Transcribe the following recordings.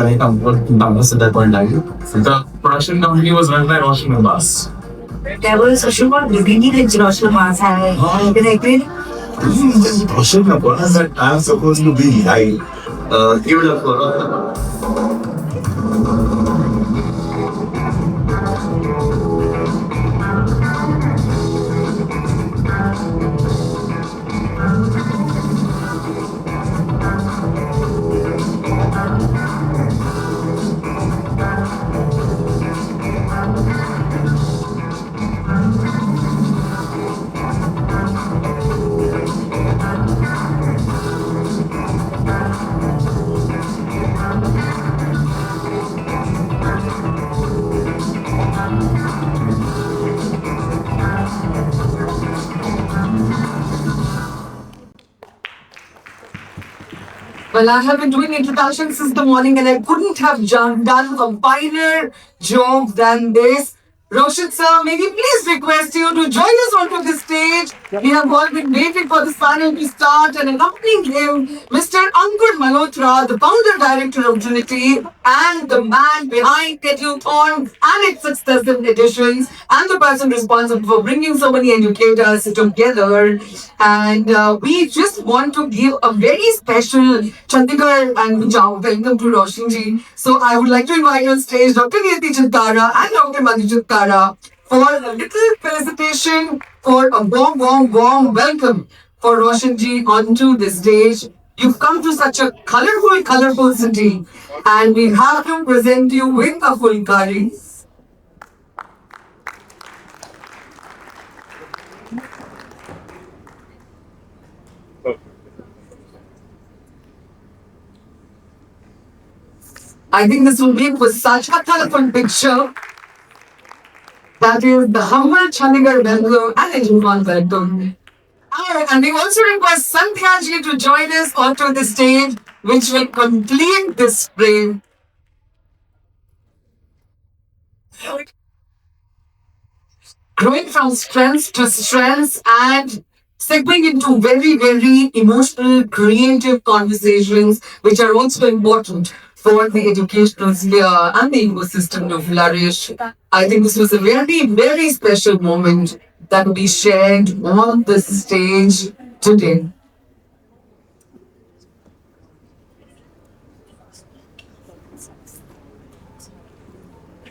when I come to Bangladesh at that point in time. The production company was run by Roshan Abbas. There was a sugar beginning in Roshan Abbas. Can I agree? Roshan Abbas that I'm supposed to be. Give it up for Roshan Abbas. Well, I have been doing introductions since the morning and I couldn't have done a finer job than this. Roshan sir, may we please request you to join us onto the stage. We have all been waiting for this panel to start and accompanying him, Mr. Ankur Malhotra, the founder director of Trinity and the man behind Kettleton and its successive editions and the person responsible for bringing so many educators together. And we just want to give a very special Chandigarh and welcome to Roshan ji. So I would like to invite on stage Dr. Niyati Chintara and Dr. Madhu Chintara for a little felicitation, for a warm welcome for Roshan ji onto the stage. You've come to such a colorful city, and we have to present you with a fulkari. I think this will be for such a colorful picture. That is the humble Chandigarh welcome and Educon welcome. And we also request Sandhya ji to join us onto the stage, which will complete this frame. Growing from strength to strength and segueing into very emotional, creative conversations, which are also important for the educational sphere and the ecosystem to flourish. I think this was a very special moment that will be shared on the stage today.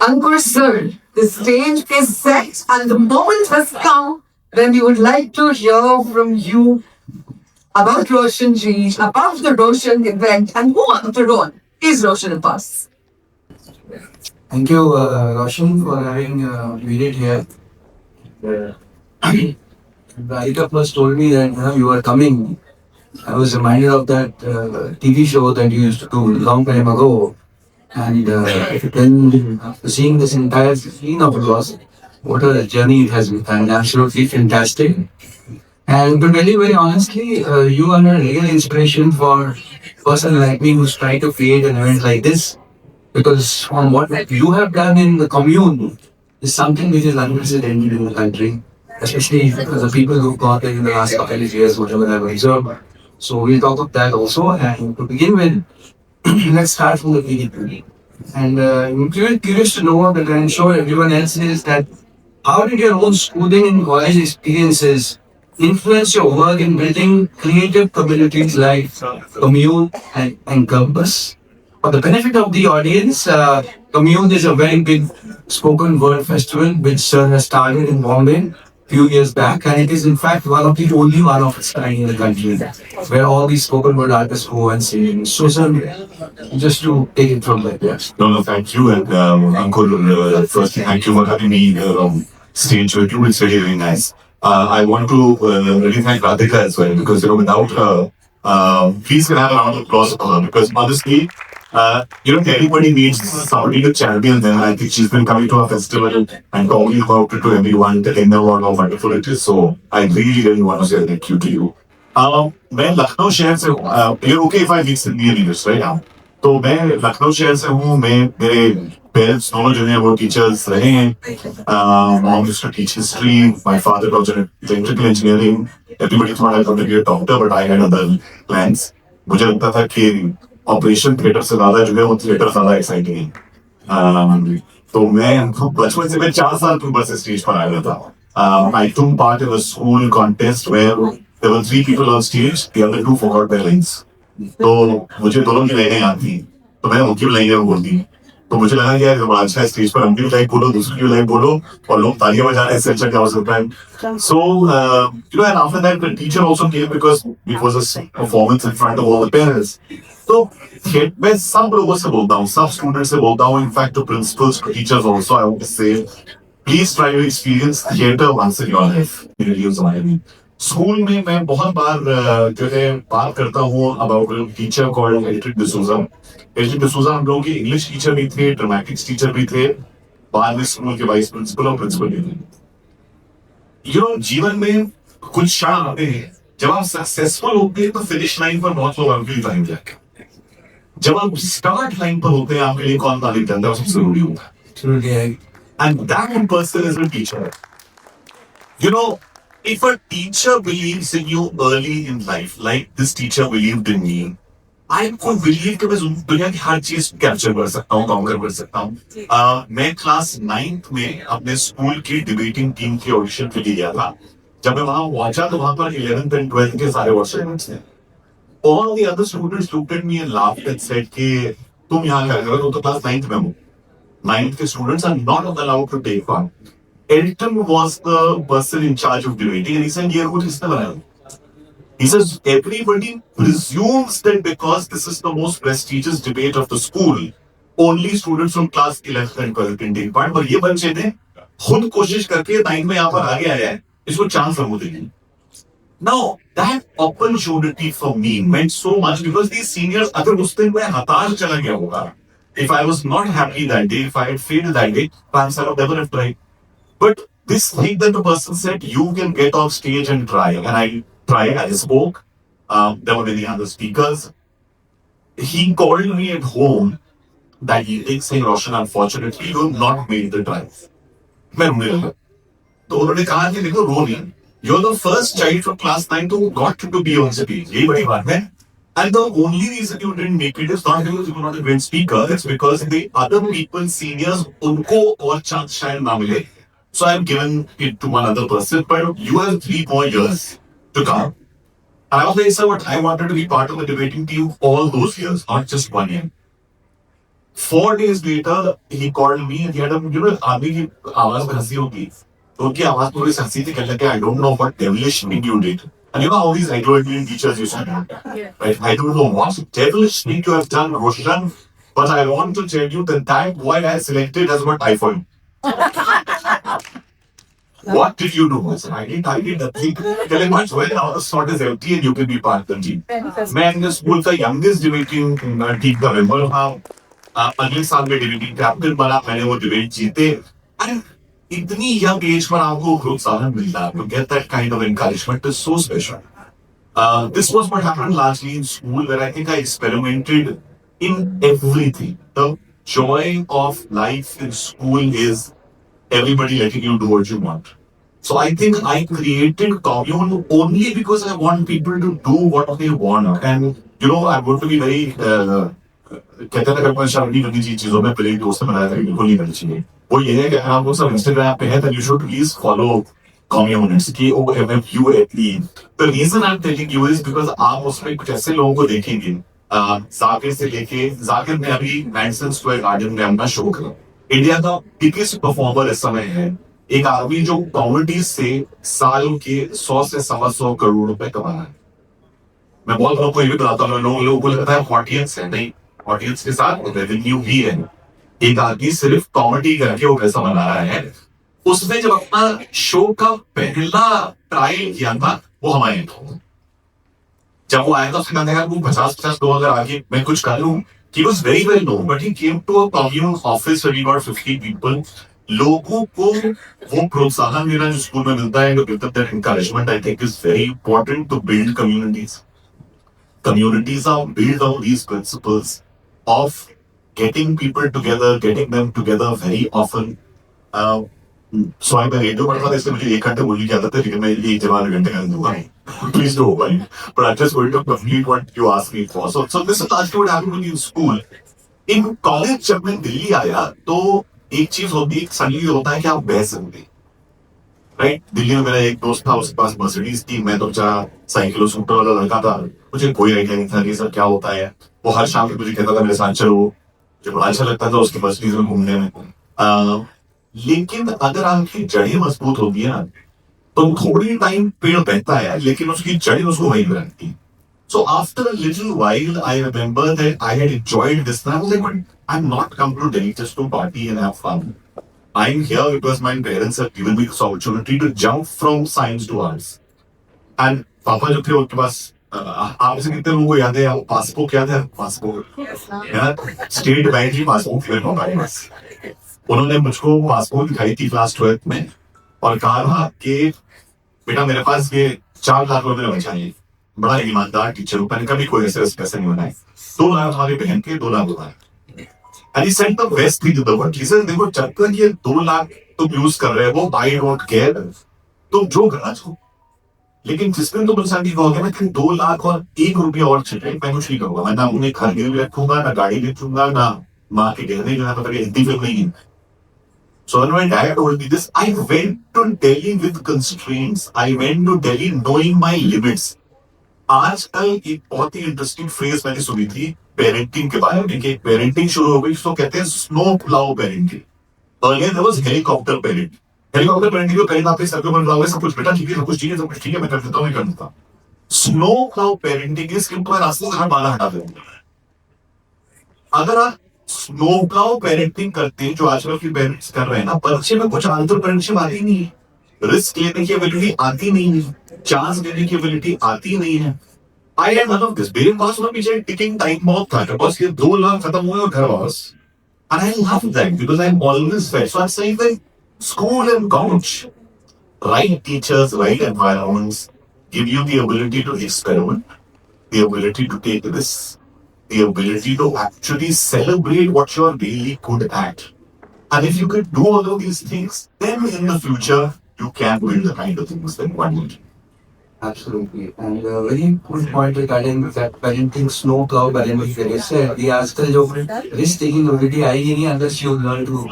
Ankur sir, the stage is set and the moment has come when we would like to hear from you about Roshan ji, about the Roshan event, and who after all is Roshan Abbas. Thank you, Roshan, for having made it here. Radhika first told me that you were coming. I was reminded of that TV show that you used to do a long time ago. And then seeing this entire scene of yours, what a journey it has been, and absolutely fantastic. And to tell you very honestly, you are a real inspiration for a person like me who's trying to create an event like this. Because from what you have done in the commune is something which is unprecedented in the country, especially for the people who got it in the last couple of years, whatever I've observed. So we'll talk of that also. And to begin with, let's start from the beginning. And I'm curious to know that I'm sure everyone else is that how did your own schooling and college experiences influence your work in building creative communities like Commune and Campus? For the benefit of the audience, Commune is a very big spoken word festival which has started in Bombay few years back, and it is in fact one of the only one of its kind in the country where all these spoken word artists go and sing. So sir, just to take it from there. Yes. No, thank you. And Uncle, firstly, thank you for having me here on stage with you. It's very nice. I want to really thank Radhika as well because without her, please can have a round of applause for her because honestly, everybody needs somebody to champion them. I think she's been coming to our festival and talking about it to everyone, telling them about how wonderful it is. So I really want to say thank you to you. मैं लखनऊ शहर से हूँ. ये okay if I mix Indian English, right? तो मैं लखनऊ शहर से हूँ. मेरे पेरेंट्स दोनों जो हैं वो टीचर्स रहे हैं. Mom used to teach history. My father was in electrical engineering. Everybody thought I was going to be a doctor, but I had other plans. मुझे लगता था कि ऑपरेशन थिएटर से ज्यादा जो है वो थिएटर ज्यादा एक्साइटिंग है। तो मैं बचपन से मैं 4 साल ऊपर से स्टेज पर आया था। I took part in a school contest where there were 3 people on stage, the other 2 forgot their lines। तो मुझे दोनों की लाइनें याद थी, तो मैं उनकी लाइनें बोल दी। तो मुझे लगा कि यार जब अच्छा है स्टेज पर, हम भी लाइन बोलो, दूसरी की लाइन बोलो, और लोग तालियां बजा रहे हैं, इससे अच्छा क्या हो सकता है। सो you know, and after that the teacher also came because it was a performance in front of all the parents। तो मैं सब लोगों से बोलता हूँ, सब स्टूडेंट से बोलता हूँ, in fact to principals, teachers also, I want to say please try to experience theatre once in your life. मेरे लिए ज़माने स्कूल में मैं बहुत बार जो है बात करता हूँ about teacher called Eldric D'Souza. Eldric D'Souza हम लोगों के इंग्लिश टीचर भी थे, ड्रामेटिक्स टीचर भी थे, बाद में स्कूल के वाइस प्रिंसिपल और प्रिंसिपल भी थे। यू नो, जीवन में कुछ क्षण आते हैं जब आप सक्सेसफुल होते हैं तो फिनिश लाइन पर बहुत लोग आपके लिए टाइम जाके, जब आप स्टार्ट लाइन पर होते हैं आपके लिए कौन तारीफ करता है सबसे जरूरी होता है। And that person is a teacher. You know, if a teacher believes in you early in life, like this teacher believed in me, I could believe कि मैं दुनिया की हर चीज कैप्चर कर सकता हूँ, काउंटर कर सकता हूँ। मैं क्लास 9th में अपने स्कूल की डिबेटिंग टीम की ऑडिशन के लिए गया था। जब मैं वहां पहुंचा तो वहां पर 11th and 12th के सारे वर्षिप्स थे। All the other students looked at me and laughed and said कि तुम यहाँ क्या कर रहे हो, तो क्लास 9th में हूँ। 9th के students are not allowed to take part। Elton was the person in charge of debating, and he said, "ये कुछ इसने बनाया." He says everybody presumes that because this is the most prestigious debate of the school, only students from class 11th and 12th can take part. पर ये बच्चे ने खुद कोशिश करके 9th में यहाँ पर आगे आया है, इसको चांस हम देंगे। Now that opportunity for me meant so much because these seniors, अगर उस दिन मैं हताश चला गया होगा, if I was not happy that day, if I had failed that day, perhaps I would never have tried. But this thing that the person said, you can get off stage and try. And I tried, I spoke. There were many other speakers. He called me at home that evening saying, Roshan, unfortunately, you have not made the drive. मैं रोने लगा। तो उन्होंने कहा कि देखो रो नहीं, you're the first child from class 9 who got to be on stage. यही बड़ी बात है। And the only reason you didn't make it is not because you were not a great speaker, it's because the other people, seniors, उनको और chance शायद ना मिले। So I've given it to one other person, but you have 3 more years to come. And I was like, sir, what I wanted to be part of the debating team all those years, not just 1 year. 4 days later, he called me and he had a, you know, आदमी की आवाज में हंसी होगी, तो उनकी आवाज थोड़ी सी हंसी थी, कहने लगे, I don't know what devilish thing you did. And you know how these Anglo-Indian teachers used to do, right? I don't know what devilish thing you have done, Roshan, but I want to tell you that that boy I selected has got typhoid. What did you do? I said, I did nothing. Tell him much well, now the slot is empty and you can be part of the team. मैं अपने school का youngest debating team का member था। अगले साल में debating captain बना, मैंने वो debate जीते। And इतनी young age पर आपको प्रोत्साहन मिलता है, to get that kind of encouragement is so special. This was what happened largely in school, where I think I experimented in everything. The joy of life in school is everybody letting you do what you want. So I think I created commune only because I want people to do what they want. And you know, I'm going to be very कहते हैं ना शर्मी करनी चाहिए चीजों में, पहले दोस्त बनाया था बिल्कुल नहीं करनी चाहिए। वो ये है कि अगर आप लोग सब इंस्टाग्राम पे है, then you should please follow communities की OMFUATE। The reason I'm telling you is because आप उसमें कुछ ऐसे लोगों को देखेंगे, जाकिर से लेके, जाकिर ने अभी मैडिसन स्क्वायर गार्डन में अपना शो करा। इंडिया का बिगेस्ट परफॉर्मर इस समय है, एक आदमी जो कॉमेडी से साल के 100 से 125 करोड़ रुपए कमा रहा है। मैं बहुत लोगों को ये भी बताता हूँ, लोगों को लगता है ऑडियंस है, नहीं, ऑडियंस के साथ रेवेन्यू भी है। एक आदमी सिर्फ कॉमेडी करके वो पैसा बना रहा है। उसने जब अपना शो का पहला ट्रायल किया था, वो हमारे यहाँ जब वो आया था, उसने कहा वो 50-50 लोग अगर आगे मैं कुछ कर लूं। He was very well known, but he came to a commune office where he got 50 people. लोगों को वो प्रोत्साहन देना जो स्कूल में मिलता है, that encouragement I think is very important to build communities. Communities are built on these principles of getting people together, getting them together very often. सो आई मैं रेडियो पढ़ता था, इसलिए मुझे 1 घंटे बोलने की आदत है, लेकिन मैं ये जवाब घंटे कर दूंगा, please do worry, but I just going to complete what you asked me for. So this is last what happened in school. In college जब मैं दिल्ली आया तो एक चीज होती है, सडनली होता है कि आप बहस सकते, राइट. दिल्ली में मेरा एक दोस्त था, उसके पास मर्सिडीज थी, मैं तो बेचारा साइकिल स्कूटर वाला लड़का था, मुझे कोई आइडिया नहीं था कि सर क्या होता है. वो हर शाम को मुझे कहता था मेरे साथ चलो, मुझे बड़ा अच्छा लगता था उसकी मर्सिडीज में घूमने में. लेकिन अगर आपकी जड़ें मजबूत होती है ना, तो थोड़ी टाइम पेड़ बहता है लेकिन उसकी जड़ें उसको वहीं पे रखती हैं. So after a little while, I remember that I had enjoyed this. And I was like, but I'm not come to Delhi just to party and have fun. I'm here because my parents have given me this opportunity to jump from science to arts. And पापा जो थे उनके पास आप से कितने लोगों को याद है, पासपोर्ट याद है, पासपोर्ट स्टेट बैंक की पासपोर्ट थी मेरे पास. उन्होंने मुझको पासपोर्ट दिखाई थी क्लास 12 में और कहा था कि बेटा मेरे पास ये 4 लाख रुपए होने चाहिए. बड़ा ईमानदार टीचर, मैंने कभी कोई ऐसे पैसे नहीं बनाए. 2 लाख हमारी बहन के, 2 लाख रुपए. And he sent the best thing to the world. He said, देखो जब तक ये 2 लाख तुम यूज कर रहे हो, I don't care, तुम जो करना चाहो. लेकिन जिस दिन तुम इंसान की कहोगे मैं 2 लाख और 1 रुपया और चाहिए, मैं कुछ नहीं करूंगा. मैं ना उन्हें घर गिरवी रखूंगा, ना गाड़ी बेचूंगा, ना माँ के गहने जो है तो हिंदी फिल्म नहीं है. So when my dad told me this, I went to Delhi with constraints. I went to Delhi knowing my limits. आजकल एक बहुत ही इंटरेस्टिंग फ्रेज मैंने सुनी थी पेरेंटिंग के बारे में, कि पेरेंटिंग शुरू हो गई तो कहते हैं snow plough parenting. Earlier there was helicopter parent. Helicopter parenting को पहले आपके सर के ऊपर लगाओगे, सब कुछ बेटा ठीक है, सब कुछ ठीक है, सब कुछ ठीक है, मैं कर देता हूँ, मैं कर देता हूँ. स्नो प्लाउ पेरेंटिंग इज कि रास्ते से बाला हटा देंगे. अगर आप स्नो प्लाउ पेरेंटिंग करते हैं जो आजकल के पेरेंट्स कर रहे हैं ना, बच्चे में कुछ आंतरपेरेंटशिप आती नहीं है, रिस्क लेने की एबिलिटी आती नहीं है, चांस लेने की एबिलिटी आती नहीं है. I had none of this. मेरे पास ना पीछे टिकिंग टाइम बहुत था, बस ये 2 लाख खत्म हुए और घर वापस. And I love that because I am always fair. So I say that school and college, right teachers, right environments give you the ability to experiment, the ability to take risks, the ability to actually celebrate what you're really good at. And if you could do all of these things, then in the future, you can build the kind of things that one would. Absolutely. And a very important point regarding that parenting, snow plow parenting that you said, the आजकल जो risk taking ability आएगी नहीं unless you learn to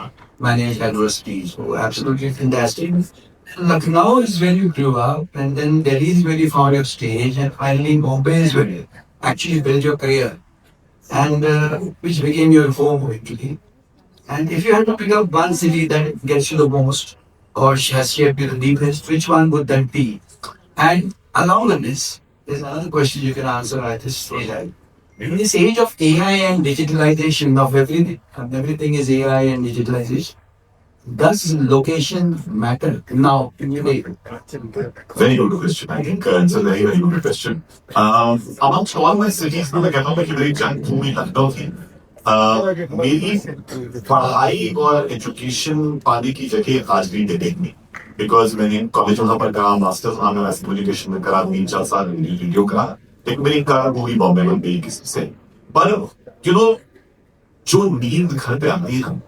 manage adversity. So absolutely fantastic. Lucknow is where you grew up, and then Delhi is where you found your stage, and finally Bombay is where you actually built your career, and which became your home actually. And if you had to pick up one city that gets you the most, or has shaped you the deepest, which one would that be? And along with this, there's another question you can answer at this stage. In this age of AI and digitalization of everything, and everything is AI and digitalization, does location matter now in your day? Very good question. I think it's a very, very good question. Amongst all my cities, मैं कहता हूँ कि मेरी जन्मभूमि लखनऊ थी. मेरी पढ़ाई और education पाने की जगह आज भी डेटेड में, बिकॉज मैंने कॉलेज वहाँ पर करा, मास्टर्स वहाँ में एजुकेशन में करा, 3-4 साल रेडियो करा, लेकिन मेरी कार पूरी बॉम्बे में गई किसी से. पर यू नो जो नींद घर पे आती है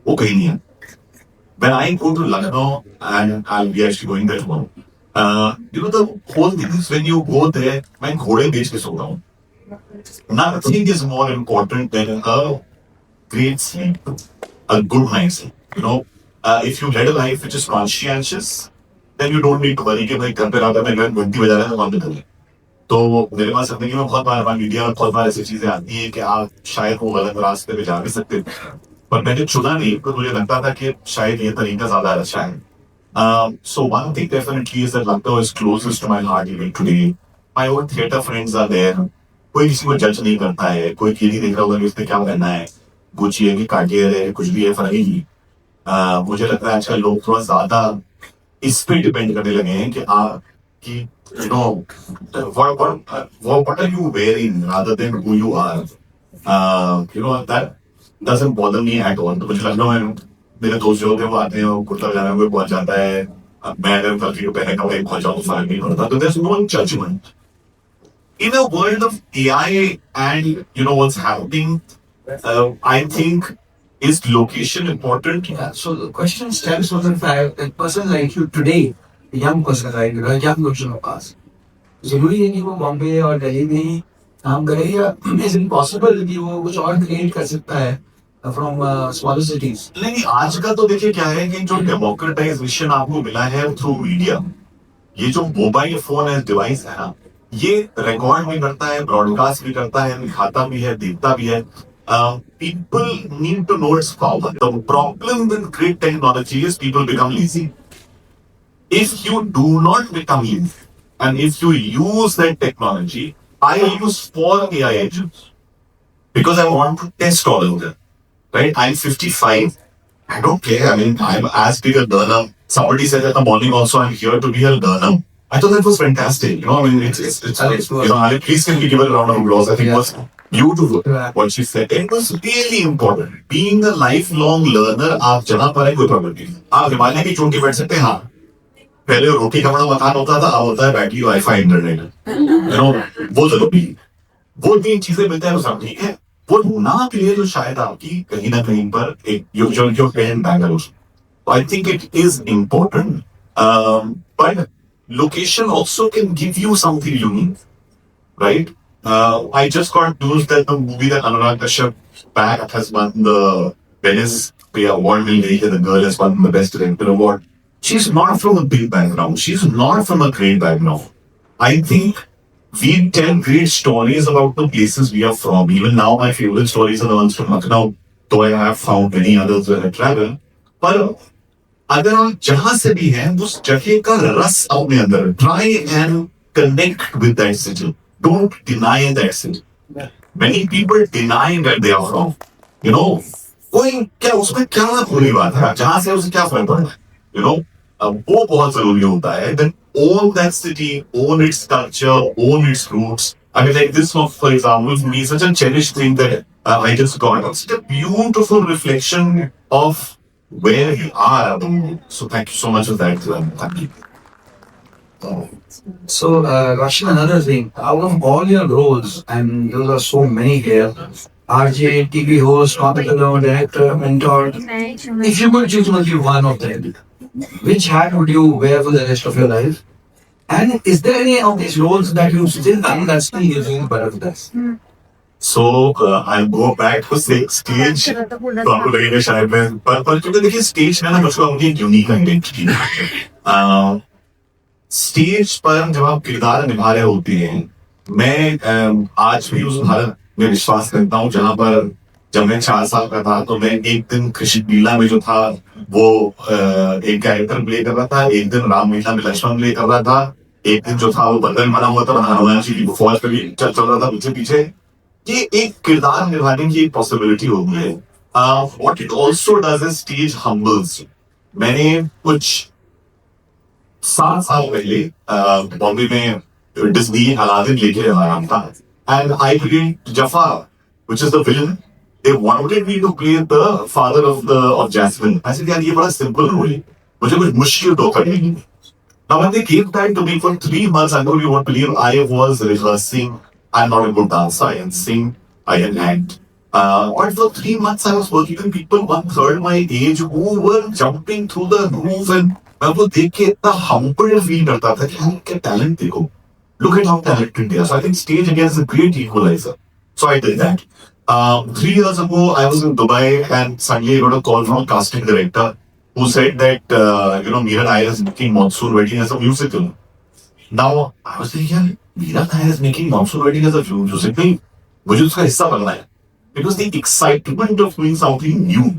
वो कहीं नहीं है. When I go to Lucknow, and I'll be actually going there tomorrow, you know the whole thing is when you go there, मैं घोड़े बेच के सो रहा हूँ. Nothing is more important than a great sleep, a good night's sleep. You know, if you lead a life which is conscientious, then you don't need to worry कि भाई घर पे रात में घंटी बजा रहे हैं कौन बदल. तो मेरे पास जिंदगी में बहुत बार मीडिया में बहुत बार ऐसी चीजें आती है कि आप शायद वो गलत रास्ते पे जा भी सकते थे, पर मैंने चुना नहीं, तो मुझे लगता था कि शायद ये तरीका ज्यादा अच्छा है. So one thing definitely is that Lucknow is closest to my heart even today. My own theatre friends are there. कोई किसी को जज नहीं करता है, कोई ये नहीं देख रहा होगा कि उसने क्या करना है, गुची है कि कार्टियर है, कुछ भी है, फर्क ही नहीं. मुझे लगता है आजकल लोग थोड़ा ज्यादा इस पे डिपेंड करने लगे हैं कि आप कि you know what are you wearing rather than who you are. You know that doesn't bother me at all. तो मुझे लगता है मेरे दोस्त जो होते हैं वो आते हैं, कुर्ता पजामा में पहुंच जाता है, मैं अगर फर्की को पहन का पहुंच जाऊँ तो फर्क नहीं पड़ता. तो there's no judgment. In a world of AI and you know what's happening, I think is location important? Yeah, so the question stems from the fact that person like you today, a young person like you, a young person of us, जरूरी है कि वो बॉम्बे और दिल्ली में ही काम करे या is impossible कि वो कुछ और क्रिएट कर सकता है फ्रॉम स्मॉलर सिटीज. नहीं, आज का तो देखिए क्या है कि जो डेमोक्रेटाइजेशन आपको मिला है थ्रू मीडिया, ये जो मोबाइल फोन है, डिवाइस है ना, ये रिकॉर्ड भी करता है, ब्रॉडकास्ट भी करता है, दिखाता भी है, देखता भी है. People need to know its power. The problem with great technology is people become lazy. If you do not become lazy, and if you use that technology, I use 4 AI agents because I want to test all of them. Right? I'm 55. I don't care. I mean, I'm as big a learner. Somebody said at the morning also, I'm here to be a learner. I thought that was fantastic. You know, I mean, it's you know, please can we give it a round of applause? I think it was beautiful what she said. It was really important. Being a lifelong learner, आप जहाँ पर है कोई problem नहीं. आप हिमालय की चोटी बैठ सकते हैं. हाँ, पहले रोटी का बड़ा मकान होता था, अब होता है battery wifi internet. You know, वो जरूरी, वो 3 चीजें मिलते हैं तो सब ठीक है. वो ना के लिए तो शायद आपकी कहीं ना कहीं पर एक your parent bangalore. I think it is important, but location also can give you something unique, right? I just got news that the movie that Anurag Kashyap back has won the Venice Award. The girl has won the Best Director Award. She's not from a big background. She's not from a great background. I think we tell great stories about the places we are from. Even now, my favorite stories are the ones from Lucknow, though I have found many others when I travel. But अगर आप जहां से भी हैं, उस जगह का रस अपने अंदर, try and connect with that city. Don't deny that city. Many people deny that they are from. You know, कोई क्या उसमें क्या बुरी बात है, जहां से उसे क्या फर्क पड़ता है, you know, वो बहुत जरूरी होता है. Then own that city, own its culture, own its roots. I mean, like this one, for example, for me, is such a cherished thing that I just got. It's such a beautiful reflection of where you are. So thank you so much for that. Thank you. So, Rashmi, another thing, out of all your roles, and those are so many here, RJ, TV host, entrepreneur, director, mentor, if you could choose only one of them, which hat would you wear for the rest of your life? And is there any of these roles that you still done that still gives you better of this? So I'll go back to stage. तो आपको लगेगा शायद मैं पर क्योंकि देखिए stage में ना मुझको मुझे एक यूनिक आइडेंटिटी है. स्टेज पर जब आप किरदार निभा रहे होते हैं, मैं आज भी उस भारत में विश्वास करता हूँ जहाँ पर जब मैं 4 साल का था तो मैं एक दिन कृष्ण लीला में जो था वो एक कैरेक्टर प्ले कर रहा था, एक दिन राम लीला में लक्ष्मण प्ले कर रहा था, एक दिन जो था वो बंधन बना हुआ था, हनुमान जी की फौज पे भी चल रहा था पीछे पीछे. ये एक किरदार निभाने की एक पॉसिबिलिटी होती है. What it also does is stage हम्बल्स. मैंने कुछ 7 साल पहले बॉम्बे में डिज्नी अलादीन लेके आया था, and I played Zafar, which is the villain. They wanted me to play the father of Jasmine. I said, यार ये बड़ा simple role है, मुझे कुछ मुश्किल तो करनी नहीं. Now when they gave that to me for 3 months, I know you won't believe, I was rehearsing. I'm not a good dancer. I can sing, I can act. But for 3 months I was working with people 1/3 my age who were jumping through the roof, and मैं वो देख के इतना humble feel करता था कि हाँ क्या talent देखो. Look at how talented they are. So I think stage again is a great equalizer. So I did that. 3 years ago, I was in Dubai, and suddenly I got a call from a casting director who said that Meera Nair is making Monsoon Wedding as a musical. Now I was thinking, यार Meera Nair is making Monsoon Wedding as a musical. मुझे उसका हिस्सा बनना है. Because the excitement of doing something new,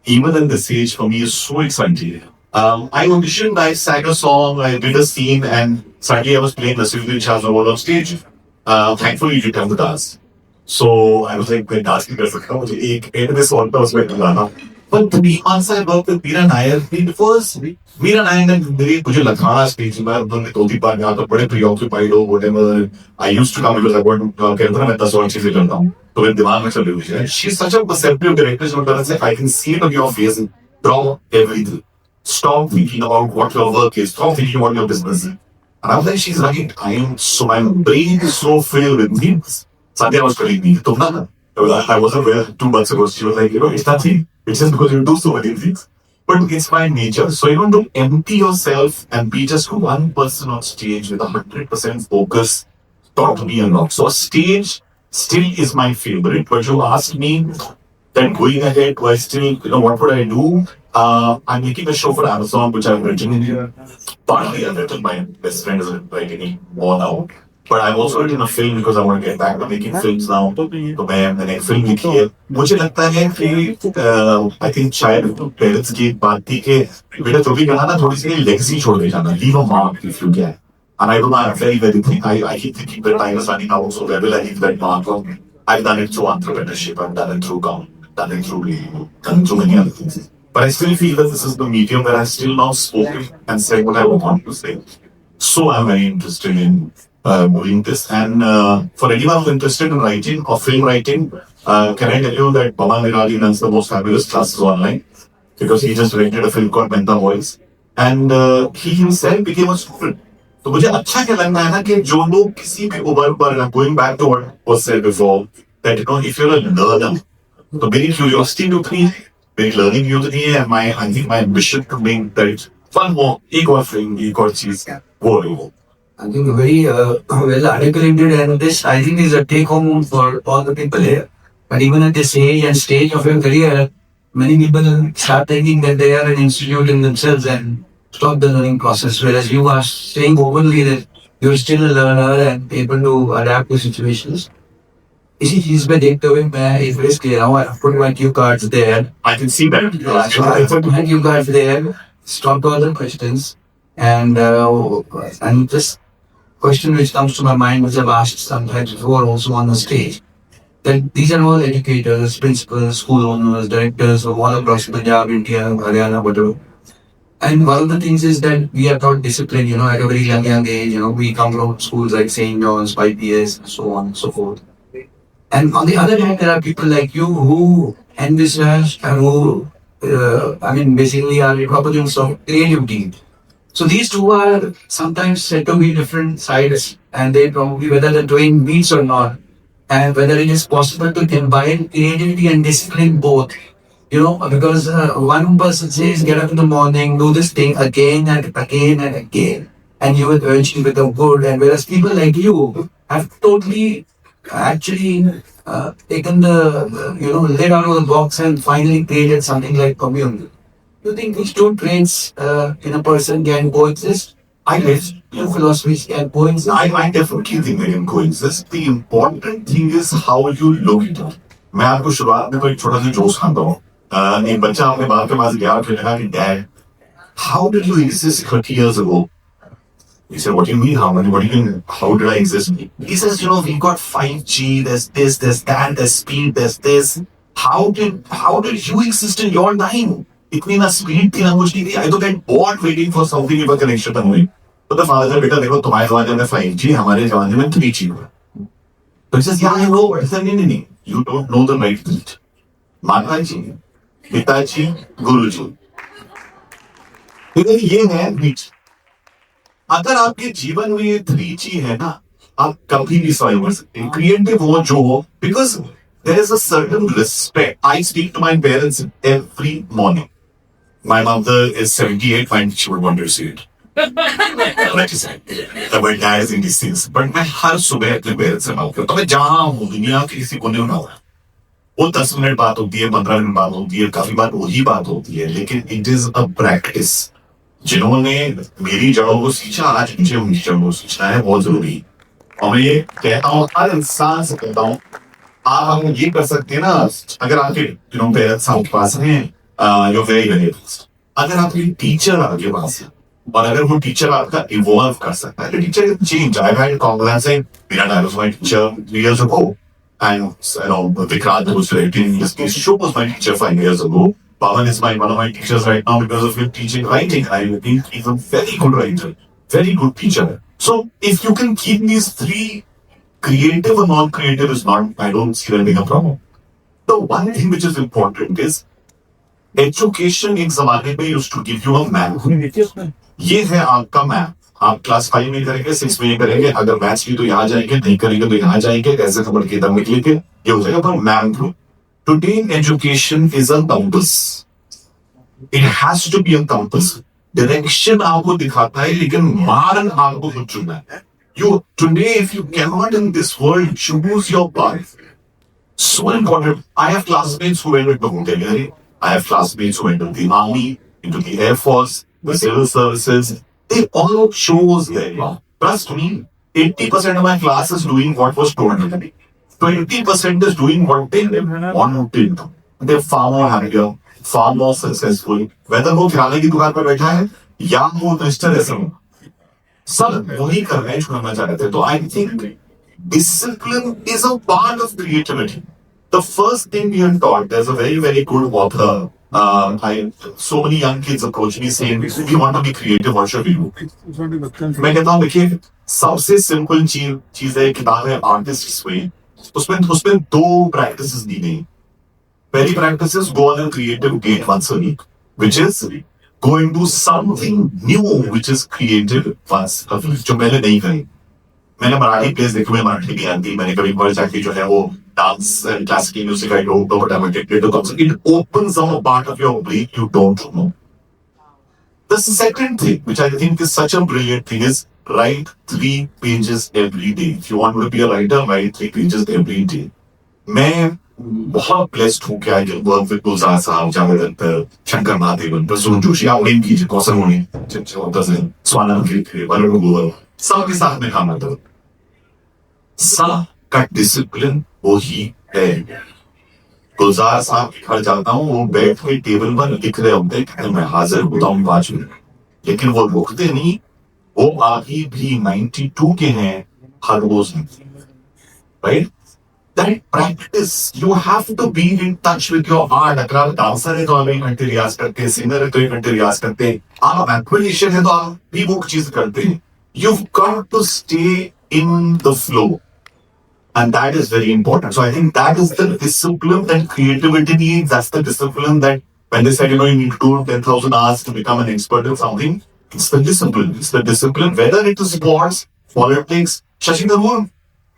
even at this age, for me is so exciting. I auditioned, I sang a song, I did a scene, and suddenly I was playing Nasiruddin Shah's role on stage. Thankfully, you didn't have to dance. So I was like, मैं dance नहीं कर सकता, मुझे एक and में song था उसमें गाना. But to be honest, I worked with Meera Nair because Meera Nair ने मुझे लगाना स्टेज में, उन्होंने 2-3 बार यहाँ तो बड़े preoccupied हो, whatever. I used to come because I got कहता था मैं 10 और चीजें करता हूँ, तो मेरे दिमाग में चल रही हुई है. She's such a perceptive director, so I can see it on your face and drop everything. Stop thinking about what your work is. Stop thinking about your business. And I was like, she's right. My brain is so filled with memes. Sandhya was telling me, तुम ना I wasn't aware 2 months ago. She was like, it's nothing. It's just because you do so many things. But it's my nature. So, don't empty yourself and be just one person on stage with 100% focus. Taught me a lot. So, stage still is my favorite. But you asked me, then going ahead, do I still, what would I do? I'm making a show for Amazon, which I've written. Partly I've written, my best friend isn't writing any more now. But I've also written a film because I want to get back to making films now. तो मैंने एक film लिखी है. मुझे लगता है कि I think शायद पेरेंट्स की बात थी कि बेटा जो भी करना ना थोड़ी सी लेगेसी छोड़ दे जाना. Leave a mark if you can. And I don't know, I'm very thinking, I keep thinking that I was running out, so where will I leave that mark on? I've done it through entrepreneurship, I've done it through done it through many other things. But I still feel that this is the medium where I've still now spoken and said what I want to say. So I'm very interested in doing this. And for anyone who's interested in writing or film writing, can I tell you that Pawan Nirali runs the most fabulous classes online because he just rented a film called Menta Voice. And he himself became a student. तो मुझे अच्छा क्या लगता है ना कि जो लोग किसी भी उम्र पर going back to what was said before that if you're a learner तो मेरी curiosity भी उतनी है मेरी learning भी उतनी है and I think my ambition to make that one more एक और film एक और चीज वो रही I think very well articulated, and this I think is a take home for all the people here. But even at this age and stage of your career, many people start thinking that they are an institute in themselves and stop the learning process. Whereas you are saying openly that you're still a learner and able to adapt to situations. इसी चीज पे देखते हुए मैं एक risk ले रहा हूँ. I put my cue cards there. I can see that. So I put my cue cards there. Stop all the questions and just question which comes to my mind, which I've asked sometimes before also on the stage, that these are all educators, principals, school owners, directors of all across Punjab, India, Haryana, whatever. And one of the things is that we are taught discipline, at a very young age. We come from schools like St. John's, YPS, and so on and so forth. And on the other hand, there are people like you who envisage and who, basically are proponents of creativity. So these two are sometimes said to be different sides, and they probably, whether the twain meets or not, and whether it is possible to combine creativity and discipline both. Because one person says, get up in the morning, do this thing again and again and again, and you will eventually become good. And whereas people like you have totally actually taken the, lid out of the box and finally created something like community. Do you think these two traits in a person can coexist? I guess two philosophies can coexist. I definitely think they can coexist. The important thing is how you look at it. मैं आपको शुरुआत में तो एक छोटा सा जोश खाता हूँ. एक बच्चा अपने बाप के पास गया फिर कहा कि Dad, how did you exist 30 years ago? He said, what do you mean? How did I exist? He says, we've got 5G, there's this, there's that, there's speed, there's this. How did you exist in your time? इतनी ना speed थी ना कुछ नहीं थी. I तो get bored waiting for something if a connection था हुई. तो the father said, बेटा देखो तुम्हारे जमाने में 5G, हमारे जमाने में 3G हुआ. So he says, yeah, I know. I said, नहीं. You don't know the right thing. माता जी, पिताजी, गुरुजी. तो ये है बीच. अगर आपके जीवन में ये 3G है ना, आप कभी भी सर्वाइव कर सकते हैं. क्रिएटिव हो जो हो, because there is a certain respect. I speak to my parents every morning. My mother is 78 and she would want to see it. Like you said, my dad is in these things. But मैं हर सुबह अपने parents से बात करता हूँ. मैं जहाँ हूँ दुनिया के किसी कोने में ना हो. वो 10 मिनट बात होती है, 15 मिनट बात होती है, काफी बार वही बात होती है. लेकिन it is a practice. जिन्होंने मेरी जड़ों को सींचा, आज मुझे उनकी जड़ों को सींचना है बहुत जरूरी. और मैं ये कहता हूँ हर इंसान से कहता हूँ, आप ये कर सकते हैं ना. अगर आपके पेरेंट्स आपके पास हैं, you're very very blessed. अगर आपके टीचर आपके पास है और अगर वो टीचर आपका इवॉल्व कर सकता है, teacher can change. I've had conversations saying, Virat was my teacher 3 years ago, and Vikrant who's directing this piece show was my teacher 5 years ago. Pawan is one of my teachers right now because of him teaching writing. I think he's a very good writer, very good teacher. So if you can keep these three, creative or non-creative is not, I don't see that being a problem. The one thing which is important is education एक जमाने में used to give you a map. ये है आपका map. आप class 5 में करेंगे, 6 में ये करेंगे, अगर मैथ्स की तो यहाँ जाएंगे, नहीं करेंगे तो यहाँ जाएंगे, कैसे खबर की दम निकलेंगे, ये हो जाएगा। पर ma'am through today education is a compass, it has to be a compass. Direction आपको दिखाता है लेकिन मार्ग आपको खुद चुनना है। You today, if you cannot in this world choose your path, so important. I have classmates who went into military. I have classmates who went into the army, into the air force, the civil services. They all chose their path. Trust me, 80% of my class is doing what was told to me. 20% is doing what they wanted to do. They're far more happier, far more successful. Whether वो किराने की दुकान पर बैठा है या वो mister ऐसा सब वही कर रहे हैं जो करना चाहते थे। तो I think discipline is a part of creativity. The first thing we are taught, there is a very very good author, so many young kids approach me saying we want to be creative, what should we do? मैं कहता हूँ देखिए सबसे simple चीज है, किताब है artist वे, उसमें दो प्रैक्टिसेस दी गई। पहली practice is go on a creative date once a week, which is go and do something new which is creative once a week, जो मैंने नहीं करी। मैंने मराठी प्लेस देखी, मैं मराठी भी आती, मैंने कभी बार जाके जो है वो dance and classical music I don't know but I am addicted to concert. It opens up a part of your brain you don't know. The second thing which I think is such a brilliant thing is write 3 pages every day. If you want to be a writer, write 3 pages every day. मैं बहुत blessed हूँ कि I can work with Gulzar Sahab, Javed Akhtar, Shankar Mahadevan, Prasoon Joshi, उन्हीं की कौशल होनी, स्वानंद गिरी, वरुण गोयल, सबके साथ में काम करता। सबका डिसिप्लिन वो ही है। गुलजार साहब के घर जाता हूँ, वो बैठ के टेबल पर लिख रहे होते हैं, मैं हाजिर होता हूँ 5 मिनट, लेकिन वो रुकते नहीं। वो अभी भी 92 के हैं, हर रोज, right? That practice, you have to be in touch with your art. अगर आप डांसर है तो आप 1 घंटे रियाज करते हैं, सिंगर है तो 1 घंटे रियाज करते हैं, आप मैथमेटिशियन है तो आप भी वो चीज करते हैं। You've got to stay in the flow, and that is very important. So I think that is the discipline that creativity needs. That's the discipline that when they said, you need to do 10,000 hours to become an expert in something, it's the discipline. It's the discipline, whether it is sports, politics, Shashi Tharoor.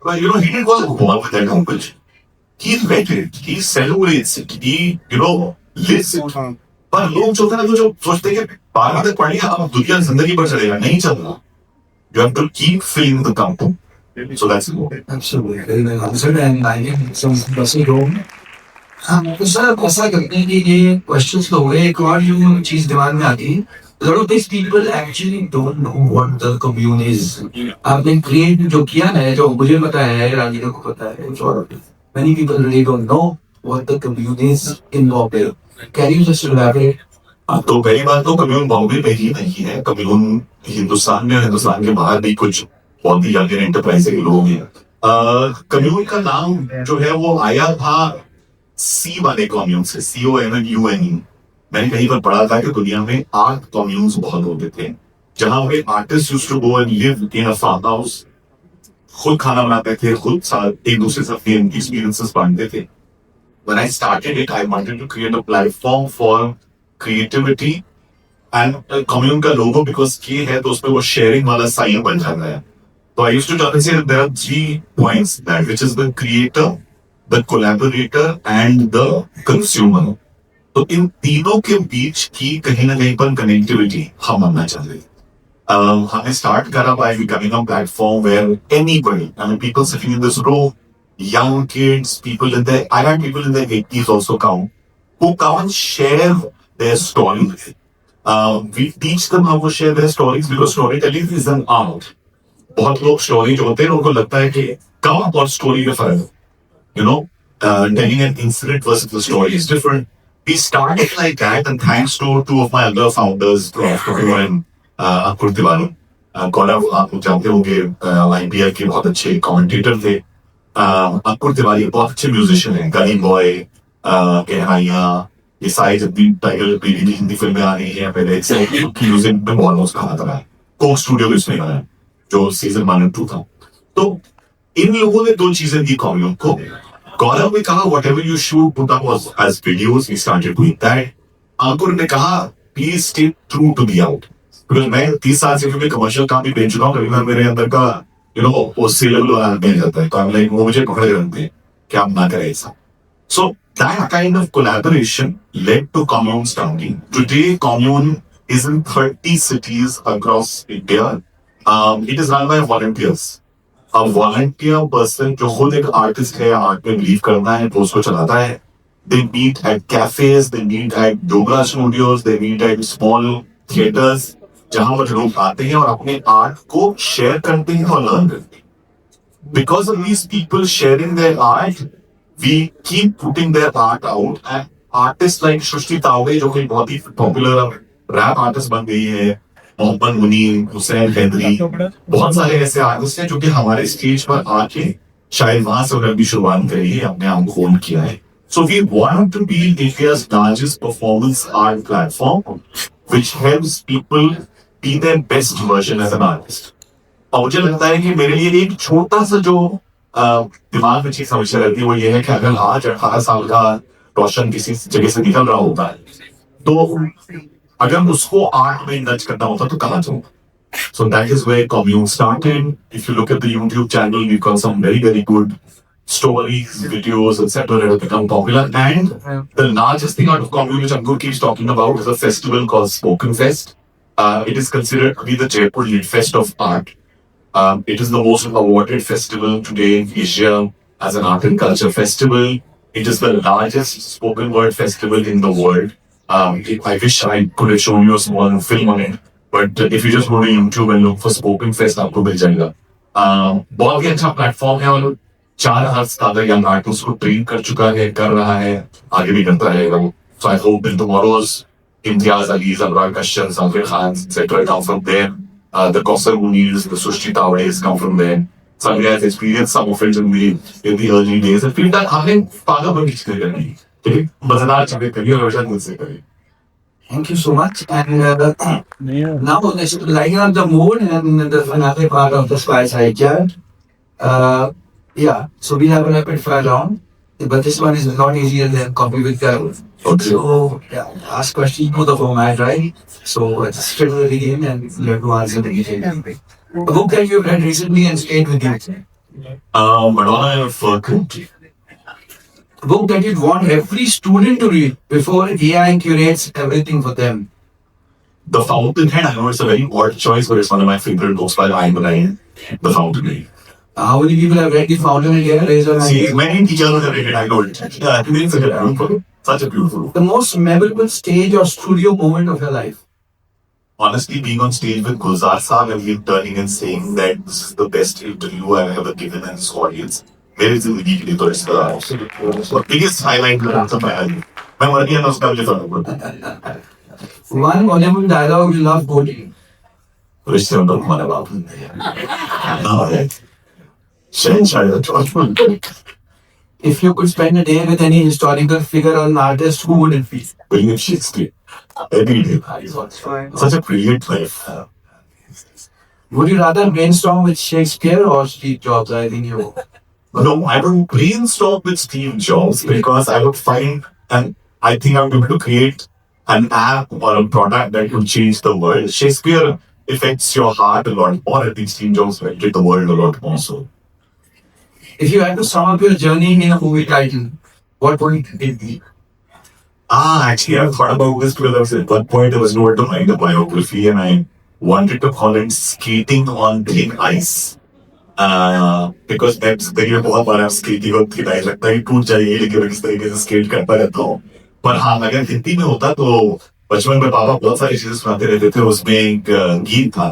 Well, he didn't go along with that competition. He read it, he celebrates it, he, lives it. पर लोग जो होते हैं ना, जो सोचते हैं कि 12 तक पढ़िए अब दुनिया जिंदगी पर चलेगा, नहीं चल रहा। You have to keep filling the cup. So that's important. Absolutely, very well answered, and I think some person wrong. तो सर ऐसा करते हैं कि ये क्वेश्चंस तो हुए, एक और जो चीज दिमाग में आती है, a lot of these people actually don't know what the commune is. आपने क्रिएट जो किया ना, जो मुझे पता है, राजीव को पता है, many people really don't know what the commune is in Bombay. Can you just elaborate? तो पहली बात तो कम्यून बॉम्बे में ही नहीं है, कम्यून हिंदुस्तान में, हिंदुस्तान के बाहर भी कुछ बहुत ही यंग एंटरप्राइज के लोग हैं। कम्यून का नाम जो है वो आया था सी वाले कम्यून से, COMMUNE। मैंने कहीं पर पढ़ा था कि दुनिया में 8 कम्यून्स बहुत होते थे, जहां पे artist used to go and live in a farm house, खुद खाना बनाते थे, खुद साथ एक दूसरे से अपने एक्सपीरियंसेस बांटते थे। When I started it, I wanted to create a platform for creativity and commune का logo because K है तो उसमें वो sharing वाला साइन बन जाता है। तो I used to tell say there are 3 points that which is the creator, the collaborator and the consumer. तो इन तीनों के बीच की कहीं ना कहीं पर कनेक्टिविटी हम आना चाहते हैं। हमने स्टार्ट करा by becoming a platform where anybody, I mean people sitting in this row, young kids, people in their, I had people in their 80s also come, who come and share their stories. We teach them how to share their stories because storytelling is an art. बहुत लोग story जो होते हैं उनको लगता है कि कम और स्टोरी में फर्क है, telling an incident versus the story is different. We started like that, and thanks to 2 of my other founders, Prof. and Ankur Tiwari. Gaurav, आप जानते होंगे, IPL के बहुत अच्छे कमेंटेटर थे। अंकुर तिवारी बहुत अच्छे म्यूजिशियन हैं, गनी बॉय, गहराइयाँ, ये सारी जब भी टाइगर पीडी हिंदी फिल्में आ रही हैं, पहले से म्यूजिक में ऑलमोस्ट कहा था, कोक स्टूडियो में इसमें बनाया, जो सीजन 1 और 2 था। तो इन लोगों ने 2 चीजें दी कॉम्यून को। गौरव ने कहा whatever you shoot put up as videos, we started doing that. अंकुर ने कहा please stay true to the art. Because मैं 30 साल से क्योंकि कमर्शियल काम भी बेच चुका हूँ, कभी कभी मेरे अंदर का वो सी लेवल वाला मिल जाता है, तो I'm like, वो मुझे पकड़ के रखते हैं कि आप ना करें ऐसा. So that kind of collaboration led to Commune starting. Today, Commune is in 30 cities across India. It is run by volunteers. A volunteer person जो खुद एक आर्टिस्ट है, आर्ट में बिलीव करता है, तो उसको चलाता है. They meet at cafes, they meet at yoga studios, they meet at small theaters, जहां पर लोग आते हैं और अपने आर्ट को शेयर करते हैं और लर्न करते हैं. Because of these people sharing their art, we keep putting their art out, and artists like Shrishti Tawde, जो कि बहुत ही पॉपुलर रैप आर्टिस्ट बन गई है, मोहम्मद मुनीर, हुसैन हैदरी, बहुत सारे ऐसे आर्टिस्ट हैं जो कि हमारे स्टेज पर आके शायद वहां से उन्होंने भी शुरुआत करी है, अपने आप को होल्ड किया है. So we want to be India's largest performance art platform, which helps people be their best version as an artist. और मुझे लगता है कि मेरे लिए एक छोटा सा जो दिमाग में चीज समस्या रहती है वो ये है कि अगर आज 18 साल का रोशन किसी जगह से निकल रहा होता है, तो अगर उसको आर्ट में इंडल्ज करना होता तो कहाँ जाऊँ. So that is where Commune started. If you look at the YouTube channel, we've got some very, very good stories, videos, etc. that have become popular. And the largest thing out of Commune, which Ankur keeps talking about, is a festival called Spoken Fest. It is considered to be the Jaipur Lit Fest of art. It is the most awarded festival today in Asia as an art and culture festival. It is the largest spoken word festival in the world. I wish I could have shown you a small film on it. But if you just go to YouTube and look for Spoken Fest, आपको मिल जाएगा. बहुत ही अच्छा platform है और 4,000 से ज्यादा young artist को train कर चुका है, कर रहा है, आगे भी करता रहेगा. So I hope that tomorrow's Imtiaz Ali's, Anurag Kashyap's, Samir Khan's, etc. come from there. The Kausar Muni's, the Shrishti Tawde's come from there. Samir has experienced some of it in the early days. I feel that हमने पागल बन किसी तरह नहीं, ठीक, मजेदार चीजें करी और हमेशा मुझसे करी. Thank you so much. And now let's lighten up the mood and the finale part of the Spice Hijack. Yeah, so we have a rapid fire round, but this one is not easier than Coffee with Carol. Okay. So, yeah, ask questions, know the format, right? So, it's straight to the game and you have to answer the game. A book that you've read recently and stayed with you. Madonna and Furkan. A book that you'd want every student to read before AI curates everything for them. The Fountainhead. I know it's a very odd choice, but it's one of my favorite books by Ayn Rand. The Fountainhead. How many people have read The Fountainhead here? Raise your hand. See, many teachers have read it. I know it. Yeah, it's such a beautiful book. The most memorable stage or studio moment of your life? Honestly, being on stage with Gulzar Saab and him turning and saying that this is the best interview I've ever given in this audience. मेरी जिंदगी के लिए तो इसका biggest highlight था मैं मर गया ना उसका मुझे था. One Bollywood dialogue you love quoting. रिश्ते में तो हमारे बाप ने If you could spend a day with any historical figure or an artist, who would it be? William Shakespeare. Every day. Such a brilliant life. Would you rather brainstorm with Shakespeare or Steve Jobs? I think you. No, I don't brainstorm with Steve Jobs because I would find, and I think I'm going to create an app or a product that will change the world. Shakespeare affects your heart a lot more. I think Steve Jobs affected the world a lot more so. If you had to sum up your journey in a movie title, what would it be? Actually, I've thought about this because at one point I was nowhere to find a biography and I wanted to call it Skating on Thin Ice. Because मैं जिंदगी में बहुत बार skating और thin ice लगता है टूट जाएगी लेकिन मैं इस तरीके से स्केट करता रहता हूँ. पर हाँ, अगर हिंदी में होता तो बचपन में पापा बहुत सारी चीजें सुनाते रहते थे. उसमें एक गीत था,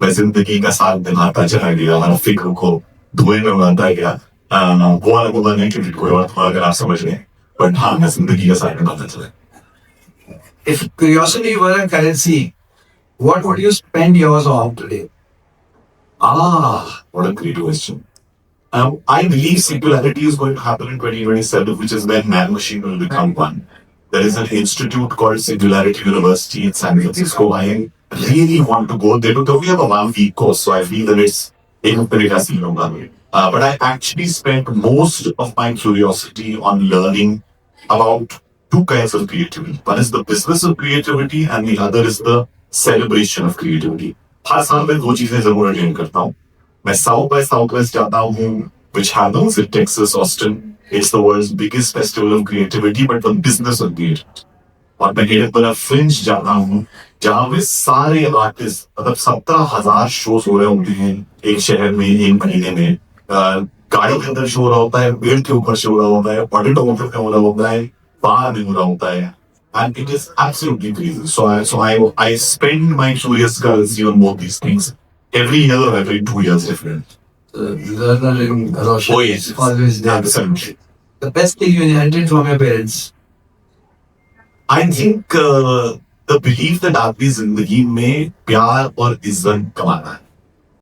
मैं जिंदगी का साथ निभाता चला गया, हमारा फिक्र को धुएं में उड़ाता गया. वो वाला बोला नहीं कि कोई और था अगर आप समझ रहे हैं, बट हाँ मैं जिंदगी का साथ निभाता चला. If curiosity were a currency, what would you spend yours on today? What a great question. I believe singularity is going to happen in 2027, which is when man-machine will become one. There is an institute called Singularity University in San Francisco. I really want to go there because we have a 1 week course, so I feel that it's but I actually spent most of my curiosity on learning about two kinds of creativity. One is the business of creativity and the other is the celebration of creativity. हर साल मैं 2 चीजें जरूर attend करता हूँ. मैं South by Southwest जाता हूँ, which happens in Texas, Austin. It's the world's biggest festival of creativity, but for business of creativity. और मैं एडिनबरा फ्रिंज जाता हूँ, जहाँ पे सारे आर्टिस्ट, मतलब 17,000 शोज हो रहे होते हैं एक शहर में, एक महीने में. गाड़ी के अंदर शो हो रहा होता है, पेड़ के ऊपर शो हो रहा होता है, ऑडिटोरियम में हो रहा होता है, बाहर में हो रहा होता है. And it is absolutely crazy. So I spend my curious currency on both these things. Every year or every 2 years different. Learning Roshan Oh yes, is always there. absolutely. The best thing you inherited from your parents. I think the belief that आपकी जिंदगी में प्यार और इज्जत कमाना है.